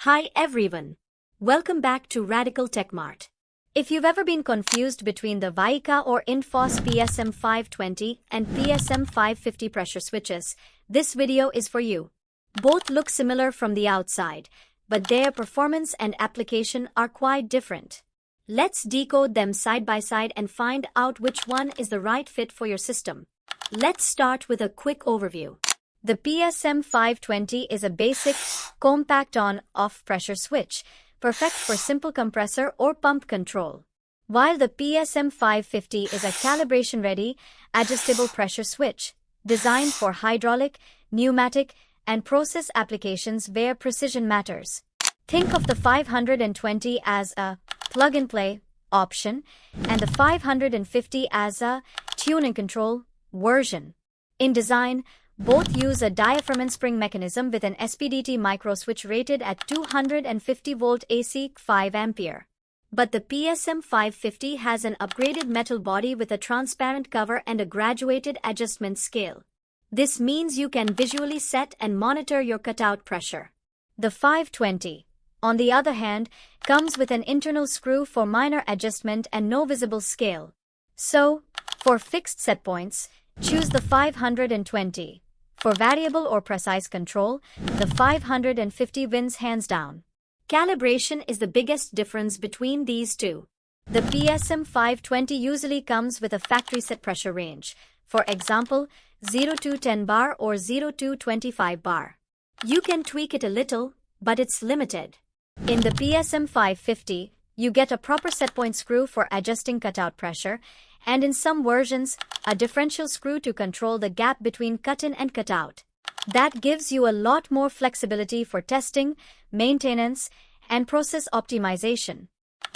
Hi everyone. Welcome back to Radical TechMart. If you've ever been confused between the WIKA or Indfoss PSM-520 and PSM-550 pressure switches, this video is for you. Both look similar from the outside, but their performance and application are quite different. Let's decode them side by side and find out which one is the right fit for your system. Let's start with a quick overview. The PSM-520 is a basic, compact on-off pressure switch, perfect for simple compressor or pump control. While the PSM-550 is a calibration-ready, adjustable pressure switch, designed for hydraulic, pneumatic, and process applications where precision matters. Think of the 520 as a plug-and-play option, and the 550 as a tune-and-control version. In design, both use a diaphragm and spring mechanism with an SPDT microswitch rated at 250 volt AC 5 ampere. But the PSM-550 has an upgraded metal body with a transparent cover and a graduated adjustment scale. This means you can visually set and monitor your cutout pressure. The 520, on the other hand, comes with an internal screw for minor adjustment and no visible scale. So, for fixed set points, choose the 520. For variable or precise control, the 550 wins hands down. Calibration is the biggest difference between these two. The PSM-520 usually comes with a factory set pressure range, for example, 0 to 10 bar or 0 to 25 bar. You can tweak it a little, but it's limited. In the PSM-550, you get a proper setpoint screw for adjusting cutout pressure, and in some versions, a differential screw to control the gap between cut-in and cut-out. That gives you a lot more flexibility for testing, maintenance, and process optimization.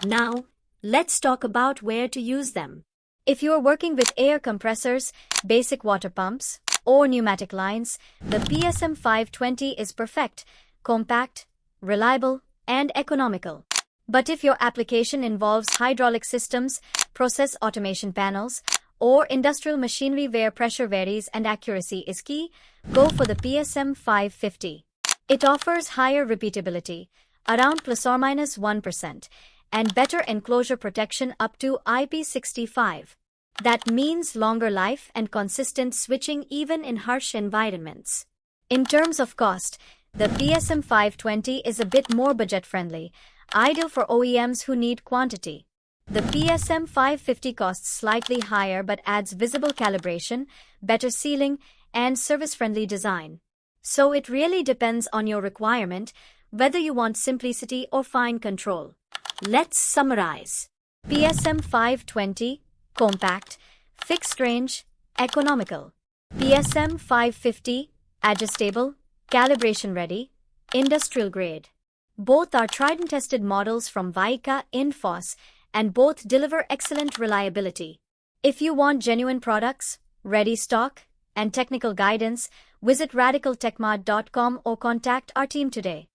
Now, let's talk about where to use them. If you are working with air compressors, basic water pumps, or pneumatic lines, the PSM-520 is perfect, compact, reliable, and economical. But if your application involves hydraulic systems, process automation panels, or industrial machinery where pressure varies and accuracy is key, go for the PSM-550. It offers higher repeatability, around ±1%, and better enclosure protection up to IP65. That means longer life and consistent switching even in harsh environments. In terms of cost, the PSM-520 is a bit more budget-friendly, ideal for OEMs who need quantity. The PSM-550 costs slightly higher but adds visible calibration, better sealing, and service-friendly design. So it really depends on your requirement, whether you want simplicity or fine control. Let's summarize. PSM-520, compact, fixed range, economical. PSM-550, adjustable, calibration-ready, industrial grade. Both are tried and tested models from WIKA Indfoss, and both deliver excellent reliability. If you want genuine products, ready stock, and technical guidance, visit radicaltechmart.com or contact our team today.